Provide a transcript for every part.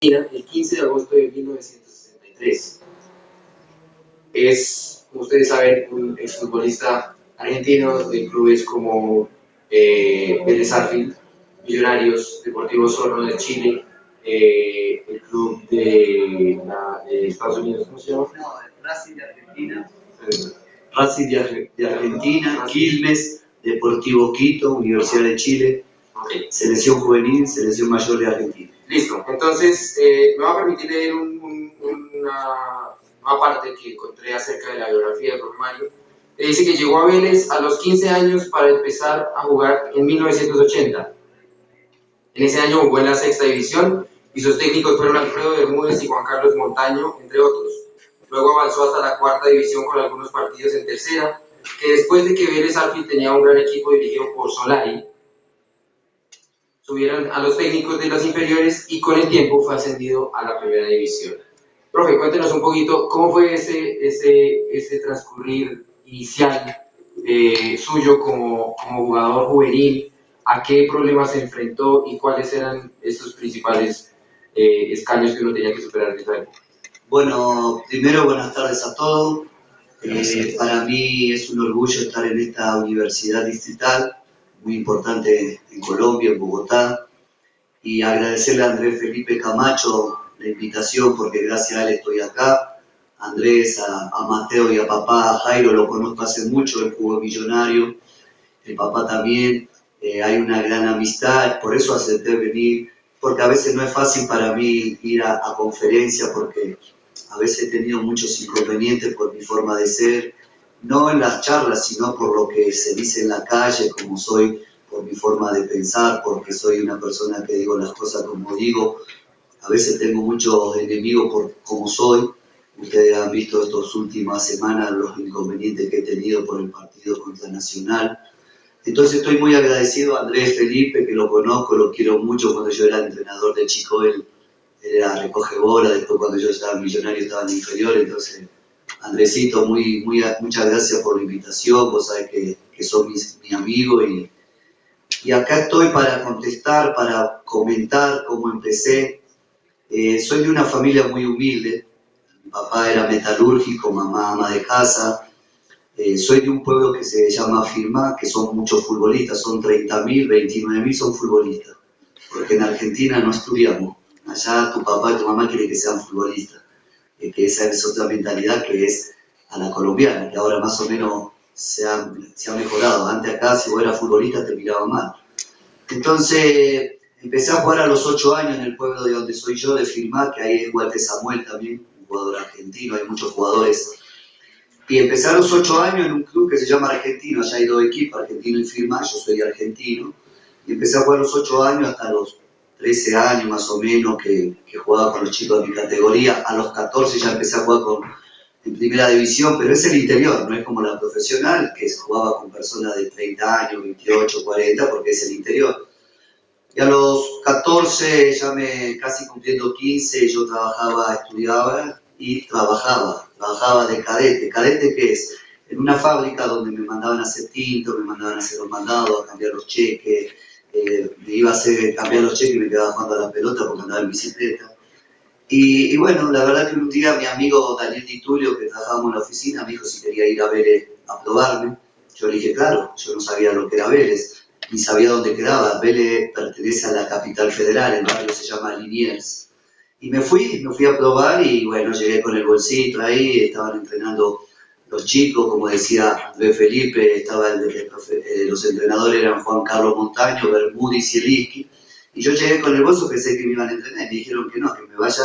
el 15 de agosto de 1963. Es, como ustedes saben, un exfutbolista argentino de clubes como Vélez Sarsfield, Millonarios, Deportivo Osorno de Chile, el club de Estados Unidos, ¿cómo se llama? No, Racing de Argentina. Racing de Argentina, Quilmes, Deportivo Quito, Universidad de Chile, Selección Juvenil, Selección Mayor de Argentina. Listo, entonces me va a permitir leer una parte que encontré acerca de la biografía de profe Mario. Dice que llegó a Vélez a los 15 años para empezar a jugar en 1980. En ese año jugó en la sexta división y sus técnicos fueron Alfredo Bermúdez y Juan Carlos Montaño, entre otros. Luego avanzó hasta la cuarta división con algunos partidos en tercera, que después de que Vélez Sarsfield tenía un gran equipo dirigido por Solari, subieron a los técnicos de las inferiores y con el tiempo fue ascendido a la primera división. Profe, cuéntenos un poquito cómo fue ese transcurrir inicial suyo como jugador juvenil, a qué problemas se enfrentó y cuáles eran esos principales escaños que uno tenía que superar en esa época. Bueno, primero buenas tardes a todos. Para mí es un orgullo estar en esta universidad distrital, muy importante en Colombia, en Bogotá, y agradecerle a Andrés Felipe Camacho la invitación porque gracias a él estoy acá. A Andrés, a Mateo y a papá, a Jairo lo conozco hace mucho, él jugó Millonario, el papá también, hay una gran amistad, por eso acepté venir, porque a veces no es fácil para mí ir a conferencias porque a veces he tenido muchos inconvenientes por mi forma de ser, no en las charlas, sino por lo que se dice en la calle, como soy, por mi forma de pensar, porque soy una persona que digo las cosas como digo. A veces tengo muchos enemigos por cómo soy. Ustedes han visto estas últimas semanas los inconvenientes que he tenido por el partido contra Nacional. Entonces estoy muy agradecido a Andrés Felipe, que lo conozco, lo quiero mucho. Cuando yo era entrenador de chico, él era recoge bola, después cuando yo estaba Millonario estaba en inferior. Entonces, Andresito, muchas gracias por la invitación, vos sabés que sos mi amigo y acá estoy para contestar, para comentar cómo empecé. Soy de una familia muy humilde, mi papá era metalúrgico, mamá ama de casa. Soy de un pueblo que se llama Firmá, que son muchos futbolistas, son 30.000, 29.000 son futbolistas, porque en Argentina no estudiamos. Allá tu papá y tu mamá quieren que sean futbolistas, que esa es otra mentalidad que es a la colombiana, que ahora más o menos se ha mejorado. Antes acá, si vos eras futbolista, te miraban mal. Entonces, empecé a jugar a los 8 años en el pueblo de donde soy yo, de Firmá, que ahí es igual que Samuel también, un jugador argentino, hay muchos jugadores. Y empecé a los 8 años en un club que se llama Argentino, allá hay 2 equipos, Argentino y Firmá, yo soy argentino. Y empecé a jugar a los 8 años hasta los 13 años más o menos, que jugaba con los chicos de mi categoría. A los 14 ya empecé a jugar en primera división, pero es el interior, no es como la profesional, que jugaba con personas de 30 años, 28, 40, porque es el interior. Y a los 14, ya casi cumpliendo 15, yo trabajaba, estudiaba y trabajaba de cadete. ¿Cadete qué es? En una fábrica donde me mandaban a hacer tinto, me mandaban a hacer los mandados, a cambiar los cheques, me iba a hacer cambiar los cheques y me quedaba jugando a la pelota porque andaba en bicicleta. Y bueno, la verdad que un día mi amigo Daniel Di Tulio, que trabajábamos en la oficina, me dijo si quería ir a Vélez a probarme. Yo le dije, claro, yo no sabía lo que era Vélez, ni sabía dónde quedaba. Vélez pertenece a la capital federal, el barrio se llama Liniers. Y me fui a probar y bueno, llegué con el bolsito ahí, estaban entrenando los chicos, como decía Andrés Felipe, los entrenadores eran Juan Carlos Montaño, Bermúdez y Zielinski. Y yo llegué con el bolso, pensé que me iban a entrenar, y me dijeron que no, que me vaya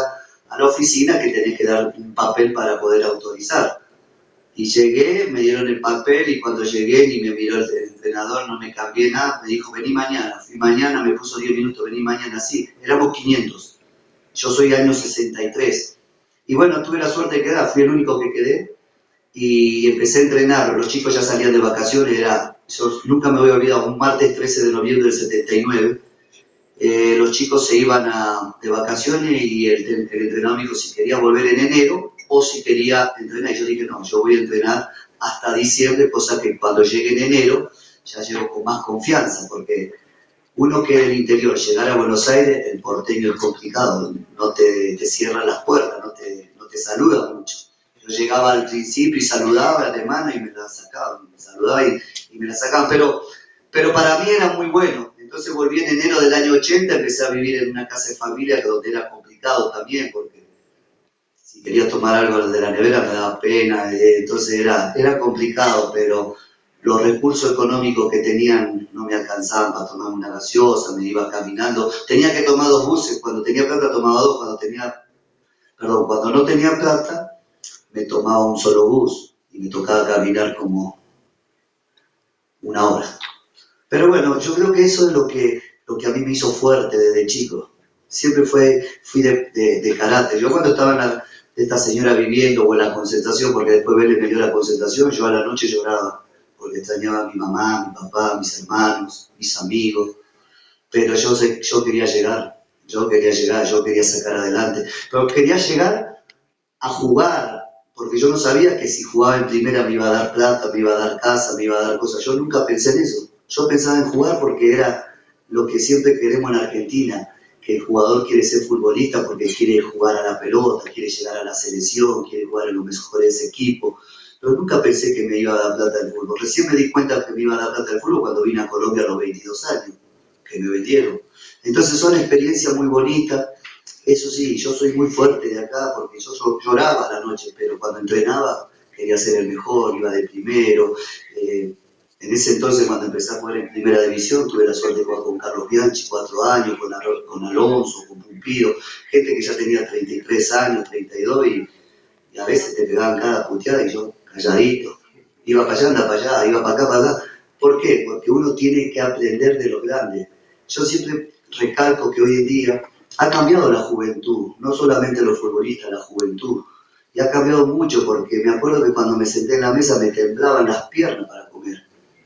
a la oficina, que tenés que dar un papel para poder autorizar. Y llegué, me dieron el papel y cuando llegué ni me miró el entrenador, no me cambié nada, me dijo vení mañana. Fui mañana, me puso 10 minutos, vení mañana, sí, éramos 500. Yo soy año 63. Y bueno, tuve la suerte de quedar, fui el único que quedé y empecé a entrenar. Los chicos ya salían de vacaciones, yo nunca me voy a olvidar, un martes 13 de noviembre del 79. Los chicos se iban de vacaciones y el entrenador me dijo si quería volver en enero o si quería entrenar. Y yo dije, no, yo voy a entrenar hasta diciembre, cosa que cuando llegue en enero ya llego con más confianza, porque Uno que del interior, llegar a Buenos Aires, el porteño es complicado, no te cierran las puertas, no te saluda mucho. Yo llegaba al principio y saludaba a la alemana y me la sacaban, me saludaba y me la sacaban, pero para mí era muy bueno. Entonces volví en enero del año 80, empecé a vivir en una casa de familia donde era complicado también, porque si quería tomar algo de la nevera me daba pena, entonces era complicado, pero los recursos económicos que tenían no me alcanzaban para tomar una gaseosa, me iba caminando, tenía que tomar 2 buses, cuando tenía plata tomaba 2, cuando no tenía plata me tomaba un solo bus y me tocaba caminar como 1 hora. Pero bueno, yo creo que eso es lo que a mí me hizo fuerte desde chico. Siempre fui de carácter. Yo cuando estaba esta señora viviendo o en la concentración, porque después Vélez me dio la concentración, yo a la noche lloraba, porque extrañaba a mi mamá, mi papá, mis hermanos, mis amigos. Pero yo quería llegar, yo quería sacar adelante. Pero quería llegar a jugar, porque yo no sabía que si jugaba en primera me iba a dar plata, me iba a dar casa, me iba a dar cosas. Yo nunca pensé en eso. Yo pensaba en jugar porque era lo que siempre queremos en Argentina, que el jugador quiere ser futbolista porque quiere jugar a la pelota, quiere llegar a la selección, quiere jugar en los mejores equipos. Pero nunca pensé que me iba a dar plata el fútbol. Recién me di cuenta que me iba a dar plata el fútbol cuando vine a Colombia a los 22 años, que me vendieron. Entonces son experiencias muy bonitas. Eso sí, yo soy muy fuerte de acá porque yo lloraba a la noche, pero cuando entrenaba quería ser el mejor, iba de primero. En ese entonces, cuando empecé a jugar en primera división, tuve la suerte de jugar con Carlos Bianchi, 4 años, con Alonso, con Pumpido, gente que ya tenía 33 años, 32, y a veces te pegaban cada puteada y yo calladito. Iba para allá, anda para allá, iba para acá, para acá. ¿Por qué? Porque uno tiene que aprender de los grandes. Yo siempre recalco que hoy en día ha cambiado la juventud, no solamente los futbolistas, la juventud. Y ha cambiado mucho porque me acuerdo que cuando me senté en la mesa me temblaban las piernas para comer.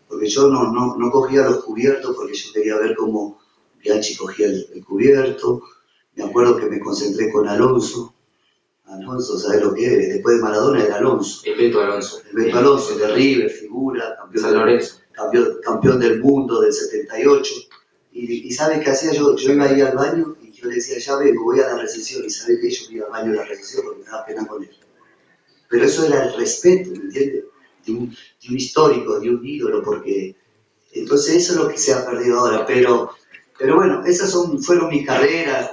Porque yo no cogía los cubiertos porque yo quería ver cómo Bianchi cogía el cubierto. Me acuerdo que me concentré con Alonso. Alonso, ¿sabés lo que es? Después de Maradona era Alonso. El Beto Alonso. El Beto Alonso, de River, figura, San Lorenzo. Campeón del mundo del 78. Y ¿sabes qué hacía? Yo iba ahí al baño y yo le decía, ya vengo, voy a la recepción. Y ¿sabés qué? Yo iba al baño de la recepción porque me daba pena con él. Pero eso era el respeto, ¿me entiendes? De un histórico, de un ídolo, porque entonces eso es lo que se ha perdido ahora. Pero bueno, esas fueron mis carreras.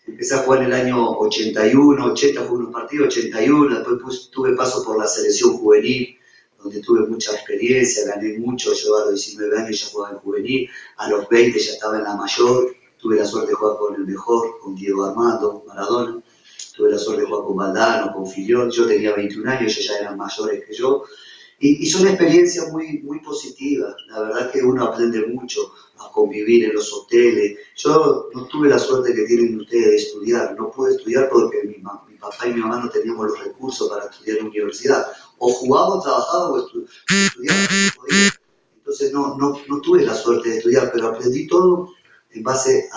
Empecé a jugar en el año 81, 80 jugué unos partidos, 81, después tuve paso por la selección juvenil, donde tuve mucha experiencia, gané mucho. Yo a los 19 años ya jugaba en juvenil, a los 20 ya estaba en la mayor, tuve la suerte de jugar con el mejor, con Diego Armando Maradona, tuve la suerte de jugar con Valdano, con Filión. Yo tenía 21 años, ellos ya eran mayores que yo, y son experiencias muy, muy positivas. La verdad que uno aprende mucho a convivir en los hoteles. Yo no tuve la suerte que tienen ustedes de estudiar, no pude estudiar porque mi papá y mi mamá no teníamos los recursos para estudiar en la universidad. O jugaba, o trabajaba, o estudiaba. Entonces no tuve la suerte de estudiar, pero aprendí todo en base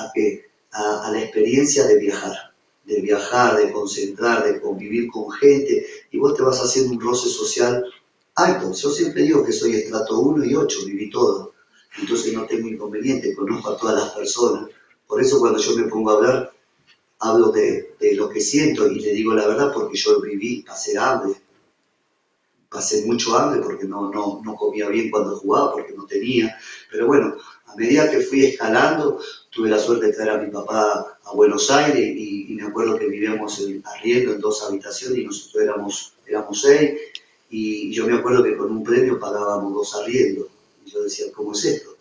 a la experiencia de viajar, de concentrar, de convivir con gente, y vos te vas haciendo un roce social alto. Yo siempre digo que soy estrato 1 y 8, viví todo. Entonces no tengo inconveniente, conozco a todas las personas. Por eso cuando yo me pongo a hablar, hablo de lo que siento y le digo la verdad, porque yo viví, pasé mucho hambre porque no comía bien cuando jugaba, porque no tenía. Pero bueno, a medida que fui escalando, tuve la suerte de traer a mi papá a Buenos Aires y me acuerdo que vivíamos arriendo en 2 habitaciones y nosotros éramos 6. Y yo me acuerdo que con un premio pagábamos 2 arriendos. Y yo decía, ¿cómo es esto?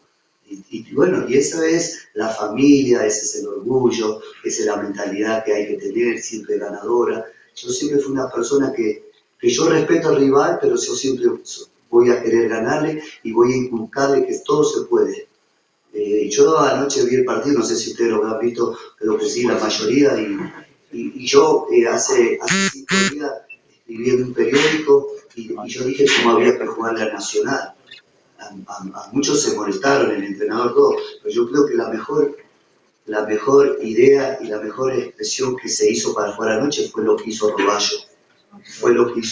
Y bueno, y esa es la familia, ese es el orgullo, esa es la mentalidad que hay que tener, siempre ganadora. Yo siempre fui una persona que yo respeto al rival, pero yo siempre voy a querer ganarle y voy a inculcarle que todo se puede. Yo anoche vi el partido, no sé si ustedes lo habrán visto, creo que sí, la mayoría, y yo hace 5 días escribí en un periódico y yo dije cómo había que jugar la Nacional. A muchos se molestaron, el entrenador, todo, pero yo creo que la mejor idea y la mejor expresión que se hizo para jugar anoche fue lo que hizo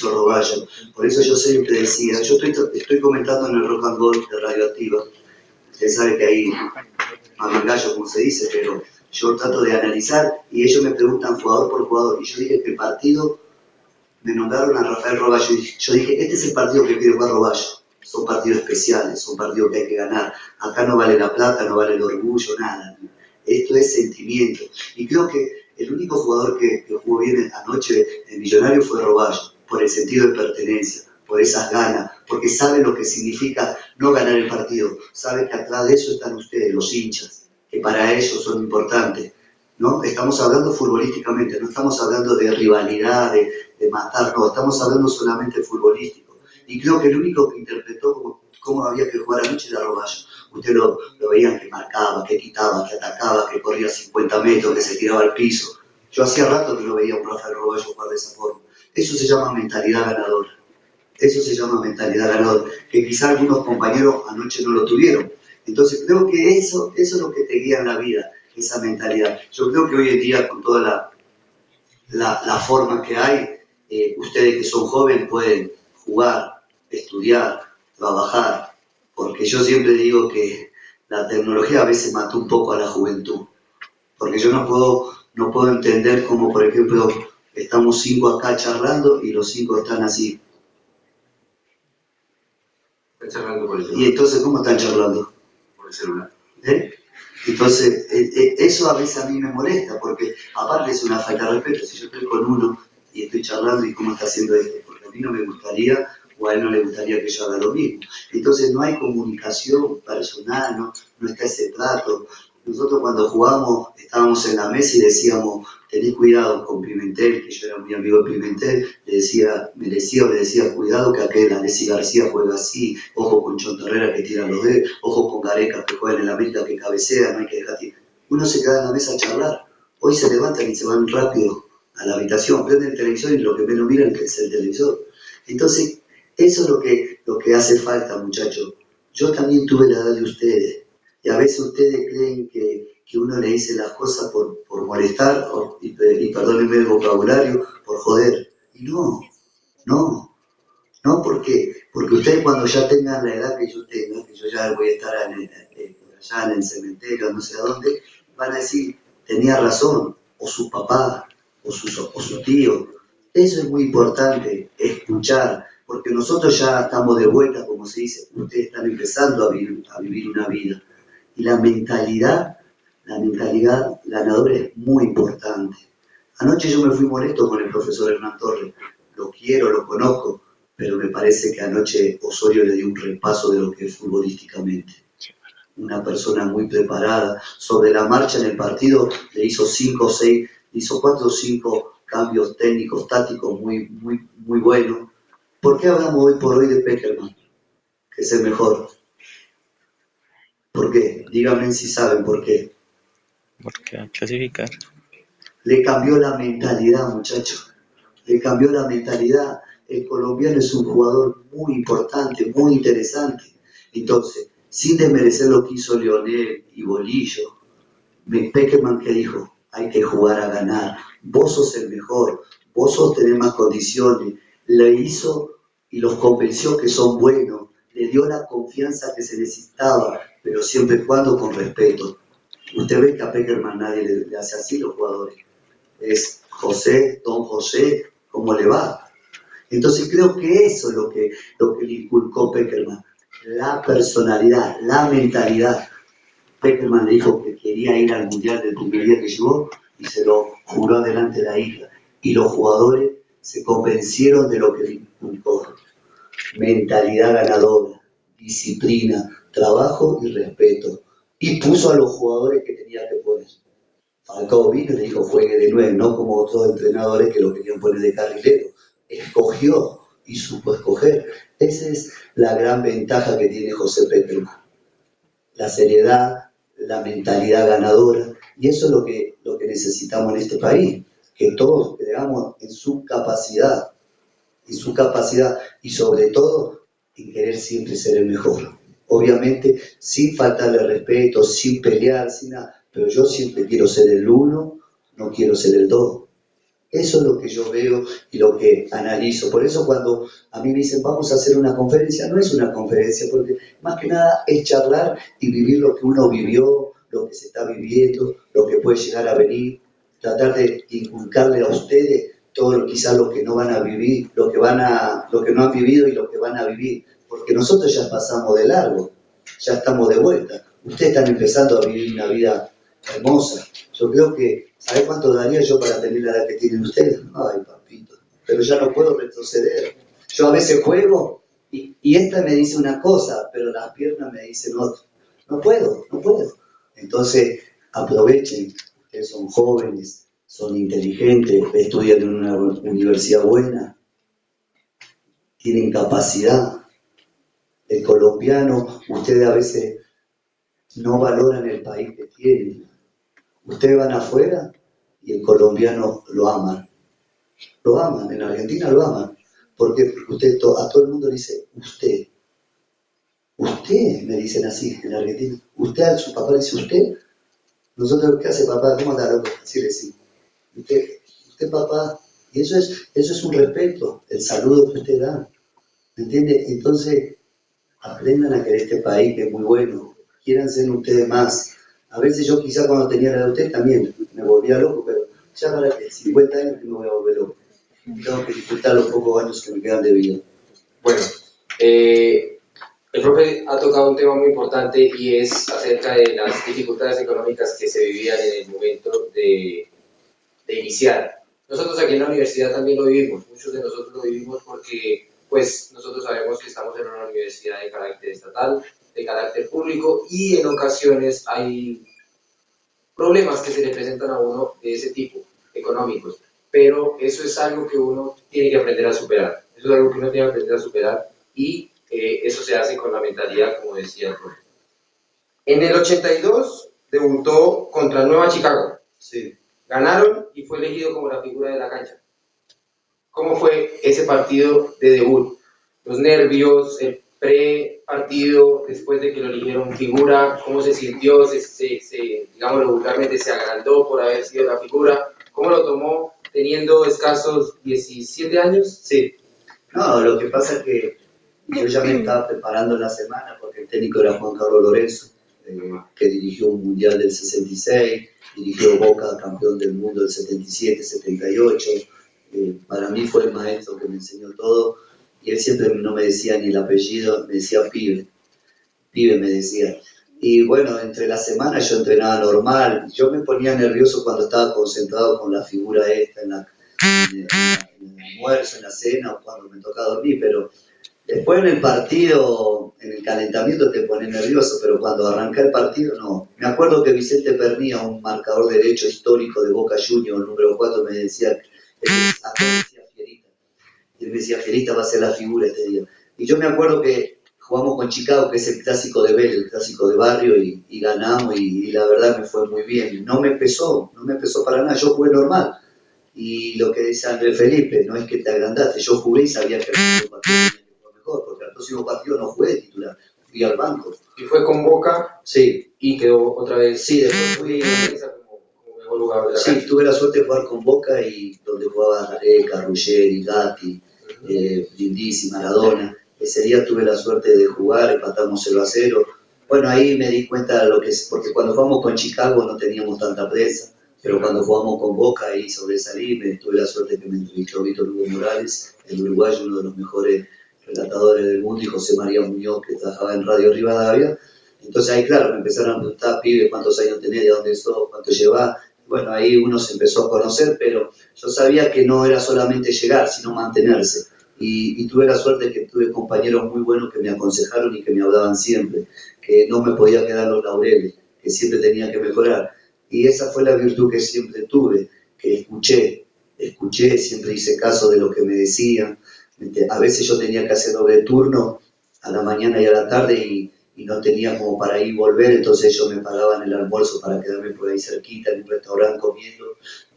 Roballo. Por eso yo siempre decía, yo estoy comentando en el Rock and Roll de Radioactiva. Usted sabe que ahí mamangallo, como se dice, pero yo trato de analizar y ellos me preguntan jugador por jugador. Y yo dije que el partido, me nombraron a Rafael Roballo y yo dije, este es el partido que quiere jugar Roballo. Son partidos especiales, son partidos que hay que ganar. Acá no vale la plata, no vale el orgullo, nada. Esto es sentimiento. Y creo que el único jugador que jugó bien anoche en Millonario fue Roballo, por el sentido de pertenencia, por esas ganas, porque sabe lo que significa no ganar el partido. Sabe que atrás de eso están ustedes, los hinchas, que para ellos son importantes. ¿No? Estamos hablando futbolísticamente, no estamos hablando de rivalidad, de matar, no, estamos hablando solamente futbolístico. Y creo que el único que interpretó cómo había que jugar anoche era Roballo. Ustedes lo veían que marcaba, que quitaba, que atacaba, que corría 50 metros, que se tiraba al piso. Yo hacía rato que no veía a un Rafael Roballo jugar de esa forma. Eso se llama mentalidad ganadora. Eso se llama mentalidad ganadora, que quizá algunos compañeros anoche no lo tuvieron. Entonces creo que eso es lo que te guía en la vida, esa mentalidad. Yo creo que hoy en día, con toda la forma que hay, ustedes que son jóvenes pueden jugar, estudiar, trabajar, porque yo siempre digo que la tecnología a veces mató un poco a la juventud, porque yo no puedo entender cómo, por ejemplo, estamos 5 acá charlando y los 5 están así. Están charlando por el celular. Y entonces, ¿cómo están charlando? Por el celular. Entonces, eso a veces a mí me molesta, porque aparte es una falta de respeto. Si yo estoy con uno y estoy charlando y cómo está haciendo esto, porque a mí no me gustaría, o a él no le gustaría que yo haga lo mismo. Entonces no hay comunicación personal, no está ese trato. Nosotros cuando jugamos estábamos en la mesa y decíamos, tenés cuidado con Pimentel, que yo era muy amigo de Pimentel, me decía, cuidado que aquel Alessi García juega así, ojo con Chonterrera que tira los dedos, ojo con Gareca que juega en el América que cabecea, no hay que dejar tirar. Uno se queda en la mesa a charlar. Hoy se levantan y se van rápido a la habitación, prenden el televisor y lo que menos miran es el televisor. Entonces, eso es lo que hace falta, muchachos. Yo también tuve la edad de ustedes. Y a veces ustedes creen que uno le dice las cosas por molestar, y perdónenme el vocabulario, por joder. Y no, porque ustedes cuando ya tengan la edad que yo tenga, que yo ya voy a estar allá en el cementerio, no sé a dónde, van a decir, tenía razón, o su papá, o su tío. Eso es muy importante, escuchar, porque nosotros ya estamos de vuelta, como se dice, ustedes están empezando a vivir una vida. Y la mentalidad ganadora es muy importante. Anoche yo me fui molesto con el profesor Hernán Torres. Lo quiero, lo conozco, pero me parece que anoche Osorio le dio un repaso de lo que es futbolísticamente. Una persona muy preparada. Sobre la marcha en el partido le hizo 4 o 5 cambios técnicos, tácticos muy buenos. ¿Por qué hablamos hoy por hoy de Pekerman? Que es el mejor. ¿Por qué? Díganme si saben por qué. Porque a clasificar. Le cambió la mentalidad, muchachos. Le cambió la mentalidad. El colombiano es un jugador muy importante, muy interesante. Entonces, sin desmerecer lo que hizo Leonel y Bolillo, Pekerman que dijo, hay que jugar a ganar. Vos sos el mejor, vos tenés más condiciones. Le hizo y los convenció que son buenos. Le dio la confianza que se necesitaba, pero siempre y cuando con respeto. Usted ve que a Pekerman nadie le hace así los jugadores. Es José, don José, ¿cómo le va? Entonces creo que eso es lo que le inculcó Pekerman. La personalidad, la mentalidad. Pekerman le dijo que quería ir al Mundial del primer día que llegó y se lo juró delante de la hija. Y los jugadores se convencieron de lo que le inculcó. Mentalidad ganadora, disciplina, trabajo y respeto. Y puso a los jugadores que tenía que poner. Falcao vino y le dijo juegue de 9, no como otros entrenadores que lo querían poner de carrilero. Escogió y supo escoger. Esa es la gran ventaja que tiene José Pekerman. La seriedad, la mentalidad ganadora. Y eso es lo que necesitamos en este país. Que todos creamos en su capacidad y sobre todo en querer siempre ser el mejor. Obviamente sin faltarle respeto, sin pelear, sin nada, pero yo siempre quiero ser el 1, no quiero ser el 2. Eso es lo que yo veo y lo que analizo. Por eso cuando a mí me dicen vamos a hacer una conferencia, no es una conferencia, porque más que nada es charlar y vivir lo que uno vivió, lo que se está viviendo, lo que puede llegar a venir, tratar de inculcarle a ustedes todo quizás lo que no van a vivir, lo que no han vivido y lo que van a vivir, porque nosotros ya pasamos de largo, ya estamos de vuelta. Ustedes están empezando a vivir una vida hermosa. Yo creo que, ¿sabés cuánto daría yo para tener la edad que tienen ustedes? Ay, papito, pero ya no puedo retroceder. Yo a veces juego y esta me dice una cosa, pero las piernas me dicen otra. No puedo. Entonces, aprovechen, ustedes son jóvenes, son inteligentes, estudian en una universidad buena, tienen capacidad. El colombiano, ustedes a veces no valoran el país que tienen. Ustedes van afuera y el colombiano lo aman. Lo aman, en Argentina lo aman. Porque usted, a todo el mundo le dice usted. Usted, me dicen así en Argentina. Usted a su papá le dice usted. Nosotros, ¿qué hace papá? ¿Cómo anda, loco? Así le decimos. Usted papá. Y eso es un respeto, el saludo que usted da. ¿Me entiende? Entonces, aprendan a querer este país que es muy bueno. Quieran ser ustedes más. A veces yo quizá cuando tenía la de usted también me volvía loco, pero ya para que 50 años que me voy a volver loco. Tengo que disfrutar los pocos años que me quedan de vida. Bueno, el profe ha tocado un tema muy importante y es acerca de las dificultades económicas que se vivían en el momento de iniciar. Nosotros aquí en la universidad también lo vivimos, muchos de nosotros lo vivimos porque pues nosotros sabemos que estamos en una universidad de carácter estatal, de carácter público y en ocasiones hay problemas que se le presentan a uno de ese tipo, económicos, pero eso es algo que uno tiene que aprender a superar, eso es algo que uno tiene que aprender a superar y eso se hace con la mentalidad, como decía el profe. En el 82 debutó contra Nueva Chicago, Sí. Ganaron y fue elegido como la figura de la cancha. ¿Cómo fue ese partido de debut? Los nervios, el pre-partido, después de que lo eligieron figura, ¿cómo se sintió? Digámoslo vulgarmente, se agrandó por haber sido la figura. ¿Cómo lo tomó teniendo escasos 17 años? Sí. No, lo que pasa es que yo ya me estaba preparando en la semana porque el técnico era Juan Carlos Lorenzo, que dirigió un Mundial del 66, dirigió Boca, campeón del mundo del 77, 78. Para mí fue el maestro que me enseñó todo y él siempre no me decía ni el apellido, me decía pibe me decía. Y bueno, entre la semana yo entrenaba normal, yo me ponía nervioso cuando estaba concentrado con la figura esta en el almuerzo, en la cena o cuando me tocaba dormir, pero después en el partido, en el calentamiento te pones nervioso, pero cuando arranca el partido no. Me acuerdo que Vicente Pernía, un marcador derecho histórico de Boca Juniors, el número 4, me decía, a todos decía Fierita. Y él me decía, Fierita va a ser la figura este día. Y yo me acuerdo que jugamos con Chicago, que es el clásico de Vélez, el clásico de barrio, y ganamos, y la verdad me fue muy bien. No me pesó para nada, yo jugué normal. Y lo que dice Andrés Felipe, no es que te agrandaste, yo jugué y sabía que el próximo partido tenía que jugar mejor, porque al próximo partido no jugué de titular, fui al banco. Y fue con Boca, sí, y quedó otra vez. Sí, después fui como mejor lugar de la sí, cancha. tuve la suerte de jugar con Boca y donde jugaba Gareca, Ruggeri, Gatti, Brindisi, Maradona. Ese día tuve la suerte de jugar, empatamos 0-0. Bueno, ahí me di cuenta de lo que es, porque cuando jugamos con Chicago no teníamos tanta presa, pero cuando jugamos con Boca ahí sobresalí, tuve la suerte que me entrevistó Víctor Hugo Morales, el uruguayo, uno de los mejores relatadores del mundo, y José María Muñoz, que trabajaba en Radio Rivadavia. Entonces ahí, claro, me empezaron a preguntar, pibe, ¿cuántos años tenés? ¿De dónde sos? ¿Cuánto llevás? Bueno, ahí uno se empezó a conocer, pero yo sabía que no era solamente llegar, sino mantenerse. Y tuve la suerte que tuve compañeros muy buenos que me aconsejaron y que me hablaban siempre, que no me podía quedar los laureles, que siempre tenía que mejorar. Y esa fue la virtud que siempre tuve, que escuché, siempre hice caso de lo que me decían. A veces yo tenía que hacer doble turno, a la mañana y a la tarde, y no tenía como para ir y volver, entonces ellos me pagaban el almuerzo para quedarme por ahí cerquita, en un restaurante comiendo,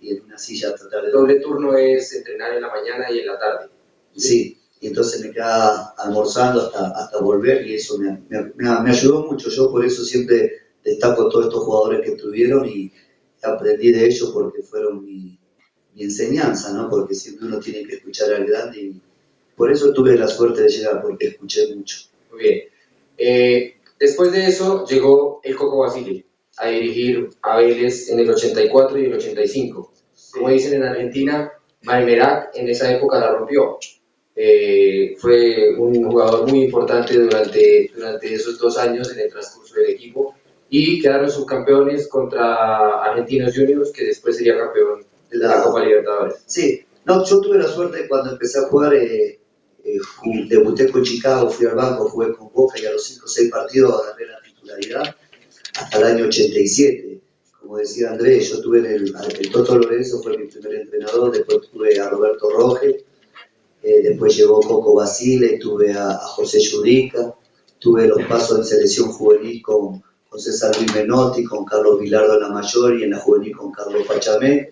y en una silla tratar de... Doble turno es entrenar en la mañana y en la tarde. Sí, y entonces me quedaba almorzando hasta volver, y eso me ayudó mucho. Yo por eso siempre destaco todos estos jugadores que tuvieron y aprendí de ellos porque fueron mi enseñanza, ¿no? Porque siempre uno tiene que escuchar al grande, y por eso tuve la suerte de llegar, porque escuché mucho. Muy bien. Después de eso llegó el Coco Basile. a dirigir a Vélez en el 84 y el 85. Como dicen en Argentina, Maimerac en esa época la rompió. Fue un jugador muy importante durante esos 2 años en el transcurso del equipo y quedaron subcampeones contra Argentinos Juniors, que después sería campeón de la Copa Libertadores. Sí, no, yo tuve la suerte cuando empecé a jugar, debuté con Chicago, fui al banco, jugué con Boca y a los 5 o 6 partidos agarré la titularidad hasta el año 87. Como decía Andrés, yo tuve el Toto Lorenzo fue mi primer entrenador, después tuve a Roberto Roge, después llegó Coco Basile, tuve a José Yudica, tuve los pasos en selección juvenil con César Luis Menotti, con Carlos Vilardo Lamayor y en la juvenil con Carlos Pachamé.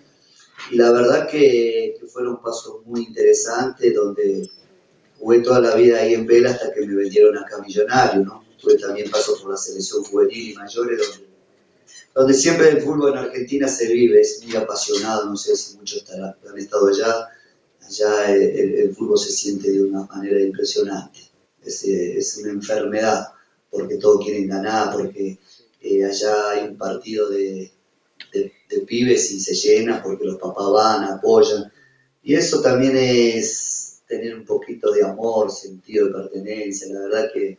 Y la verdad que fueron pasos muy interesantes, donde jugué toda la vida ahí en Vela hasta que me vendieron acá a Millonario, ¿no? Tuve también pasos por la selección juvenil y mayores, donde siempre el fútbol en Argentina se vive, es muy apasionado, no sé si muchos han estado allá el fútbol se siente de una manera impresionante, es una enfermedad, porque todos quieren ganar, porque allá hay un partido de pibes y se llena porque los papás van, apoyan, y eso también es tener un poquito de amor, sentido de pertenencia, la verdad que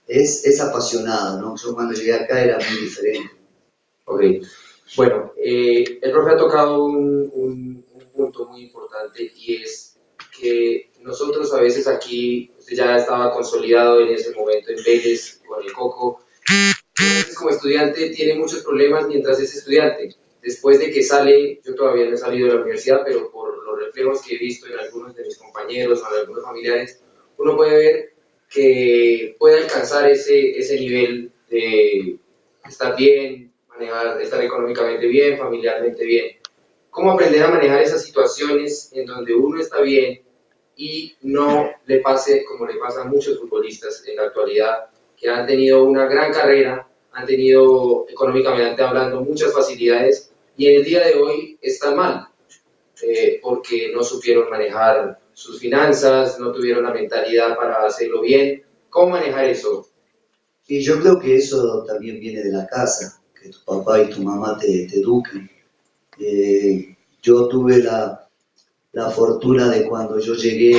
es apasionado, ¿no? Yo cuando llegué acá era muy diferente. Ok, bueno, el profe ha tocado un punto muy importante y es que nosotros a veces aquí, usted ya estaba consolidado en ese momento en Vélez con el Coco, a veces como estudiante tiene muchos problemas mientras es estudiante. Después de que sale, yo todavía no he salido de la universidad, pero por los reflejos que he visto en algunos de mis compañeros o en algunos familiares, uno puede ver que puede alcanzar ese nivel de estar bien, manejar, estar económicamente bien, familiarmente bien. ¿Cómo aprender a manejar esas situaciones en donde uno está bien y no le pase como le pasa a muchos futbolistas en la actualidad, que han tenido una gran carrera, han tenido económicamente hablando muchas facilidades y en el día de hoy están mal, porque no supieron manejar sus finanzas, no tuvieron la mentalidad para hacerlo bien? ¿Cómo manejar eso? Y yo creo que eso también viene de la casa, que tu papá y tu mamá te eduquen. Yo tuve la fortuna de cuando yo llegué